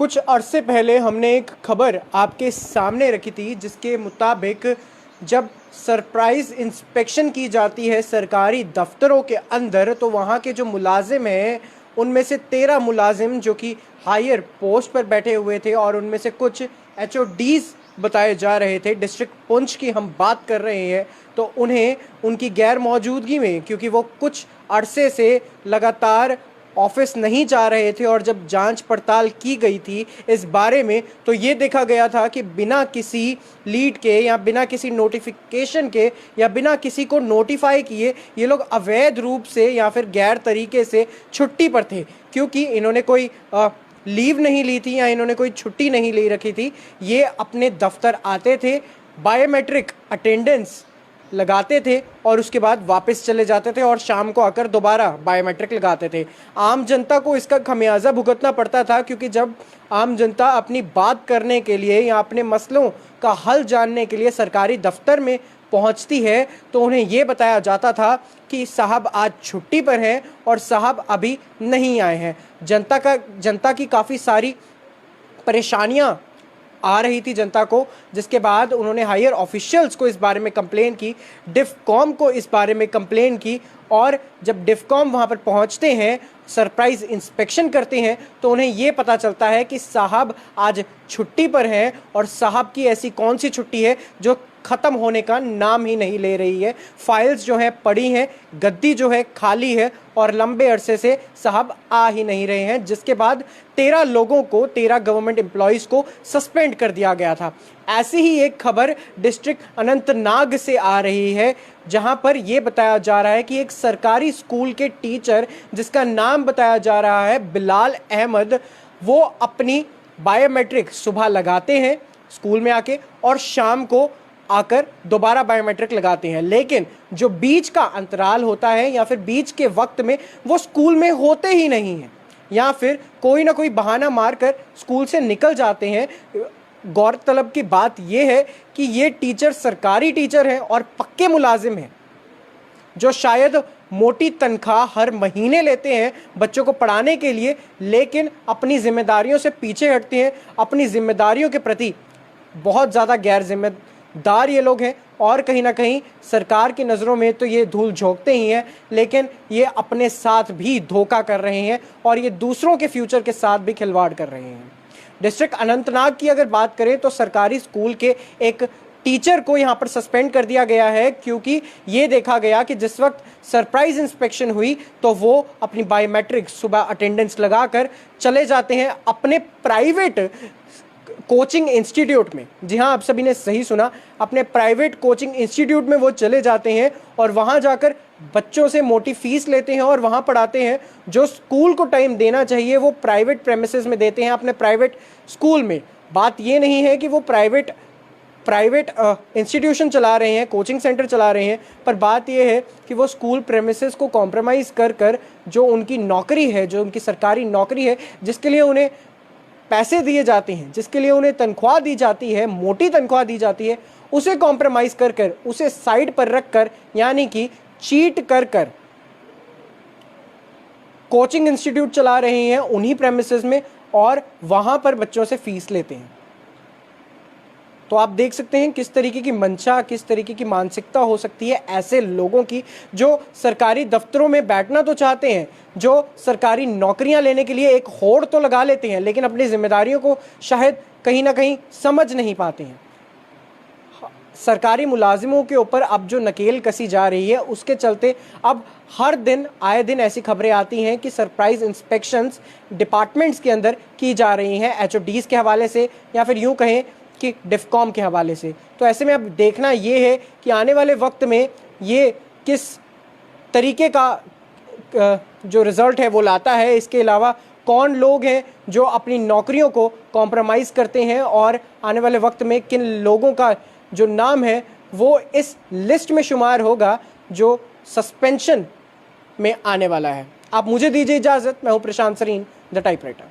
कुछ अरसे पहले हमने एक खबर आपके सामने रखी थी जिसके मुताबिक जब सरप्राइज़ इंस्पेक्शन की जाती है सरकारी दफ्तरों के अंदर तो वहाँ के जो मुलाजिम हैं उनमें से 13 मुलाजिम जो कि हायर पोस्ट पर बैठे हुए थे और उनमें से कुछ HODs बताए जा रहे थे। डिस्ट्रिक्ट पुंछ की हम बात कर रहे हैं तो उन्हें उनकी गैर मौजूदगी में, क्योंकि वो कुछ अरसे से लगातार ऑफिस नहीं जा रहे थे और जब जांच पड़ताल की गई थी इस बारे में तो ये देखा गया था कि बिना किसी लीड के या बिना किसी नोटिफिकेशन के या बिना किसी को नोटिफाई किए ये लोग अवैध रूप से या फिर गैर तरीके से छुट्टी पर थे, क्योंकि इन्होंने कोई लीव नहीं ली थी या इन्होंने कोई छुट्टी नहीं ले रखी थी। ये अपने दफ्तर आते थे, बायोमेट्रिक अटेंडेंस लगाते थे और उसके बाद वापस चले जाते थे और शाम को आकर दोबारा बायोमेट्रिक लगाते थे। आम जनता को इसका खमियाजा भुगतना पड़ता था, क्योंकि जब आम जनता अपनी बात करने के लिए या अपने मसलों का हल जानने के लिए सरकारी दफ्तर में पहुंचती है तो उन्हें ये बताया जाता था कि साहब आज छुट्टी पर हैं और साहब अभी नहीं आए हैं। जनता की काफ़ी सारी परेशानियां आ रही थी जनता को, जिसके बाद उन्होंने हायर ऑफिशियल्स को इस बारे में कंप्लेन की, डिफकॉम को इस बारे में कंप्लेन की। और जब डिफकॉम वहाँ पर पहुँचते हैं, सरप्राइज इंस्पेक्शन करते हैं तो उन्हें ये पता चलता है कि साहब आज छुट्टी पर हैं और साहब की ऐसी कौन सी छुट्टी है जो ख़त्म होने का नाम ही नहीं ले रही है। फाइल्स जो हैं पड़ी हैं, गद्दी जो है खाली है और लंबे अरसे से साहब आ ही नहीं रहे हैं, जिसके बाद 13 लोगों को, 13 गवर्नमेंट एम्प्लॉयज़ को सस्पेंड कर दिया गया था। ऐसी ही एक खबर डिस्ट्रिक्ट अनंतनाग से आ रही है, जहां पर यह बताया जा रहा है कि एक सरकारी स्कूल के टीचर जिसका नाम बताया जा रहा है बिलाल अहमद, वो अपनी बायोमेट्रिक सुबह लगाते हैं स्कूल में आके और शाम को आकर दोबारा बायोमेट्रिक लगाते हैं, लेकिन जो बीच का अंतराल होता है या फिर बीच के वक्त में वो स्कूल में होते ही नहीं हैं या फिर कोई ना कोई बहाना मारकर स्कूल से निकल जाते हैं। गौरतलब की बात यह है कि ये टीचर सरकारी टीचर हैं और पक्के मुलाजिम हैं जो शायद मोटी तनख्वाह हर महीने लेते हैं बच्चों को पढ़ाने के लिए, लेकिन अपनी जिम्मेदारियों से पीछे हटते हैं। अपनी जिम्मेदारियों के प्रति बहुत ज़्यादा गैर जिम्मेदार ये लोग हैं और कहीं ना कहीं सरकार की नज़रों में तो ये धूल झोंकते ही हैं, लेकिन ये अपने साथ भी धोखा कर रहे हैं और ये दूसरों के फ्यूचर के साथ भी खिलवाड़ कर रहे हैं। डिस्ट्रिक्ट अनंतनाग की अगर बात करें तो सरकारी स्कूल के एक टीचर को यहाँ पर सस्पेंड कर दिया गया है, क्योंकि ये देखा गया कि जिस वक्त सरप्राइज इंस्पेक्शन हुई तो वो अपनी बायोमेट्रिक सुबह अटेंडेंस लगाकर चले जाते हैं अपने प्राइवेट कोचिंग इंस्टीट्यूट में। जी हाँ, आप सभी ने सही सुना, अपने प्राइवेट कोचिंग इंस्टीट्यूट में वो चले जाते हैं और वहाँ जाकर बच्चों से मोटी फीस लेते हैं और वहाँ पढ़ाते हैं। जो स्कूल को टाइम देना चाहिए वो प्राइवेट प्रेमिसेस में देते हैं, अपने प्राइवेट स्कूल में। बात ये नहीं है कि वो प्राइवेट इंस्टीट्यूशन चला रहे हैं, कोचिंग सेंटर चला रहे हैं, पर बात यह है कि वो स्कूल प्रेमिसेस को कॉम्प्रोमाइज़ कर जो उनकी नौकरी है, जो उनकी सरकारी नौकरी है, जिसके लिए उन्हें पैसे दिए जाते हैं, जिसके लिए उन्हें तनख्वाह दी जाती है, मोटी तनख्वाह दी जाती है, उसे कॉम्प्रोमाइज़ कर उसे साइड पर रख कर, यानी कि चीट कर कोचिंग इंस्टीट्यूट चला रहे हैं उन्हीं प्रेमिसेस में और वहाँ पर बच्चों से फीस लेते हैं। तो आप देख सकते हैं किस तरीके की मंशा, किस तरीके की मानसिकता हो सकती है ऐसे लोगों की जो सरकारी दफ्तरों में बैठना तो चाहते हैं, जो सरकारी नौकरियां लेने के लिए एक होड़ तो लगा लेते हैं, लेकिन अपनी जिम्मेदारियों को शायद कहीं ना कहीं समझ नहीं पाते हैं। सरकारी मुलाजिमों के ऊपर अब जो नकेल कसी जा रही है उसके चलते अब हर दिन आए दिन ऐसी खबरें आती हैं कि सरप्राइज इंस्पेक्शंस डिपार्टमेंट्स के अंदर की जा रही हैं, HODs के हवाले से या फिर यूँ कहें कि डिफकॉम के हवाले से। तो ऐसे में अब देखना ये है कि आने वाले वक्त में ये किस तरीके का जो रिज़ल्ट है वो लाता है। इसके अलावा कौन लोग हैं जो अपनी नौकरियों को कॉम्प्रोमाइज़ करते हैं और आने वाले वक्त में किन लोगों का जो नाम है वो इस लिस्ट में शुमार होगा जो सस्पेंशन में आने वाला है। आप मुझे दीजिए इजाज़त, मैं हूँ प्रशांत सरीन, द टाइपराइटर।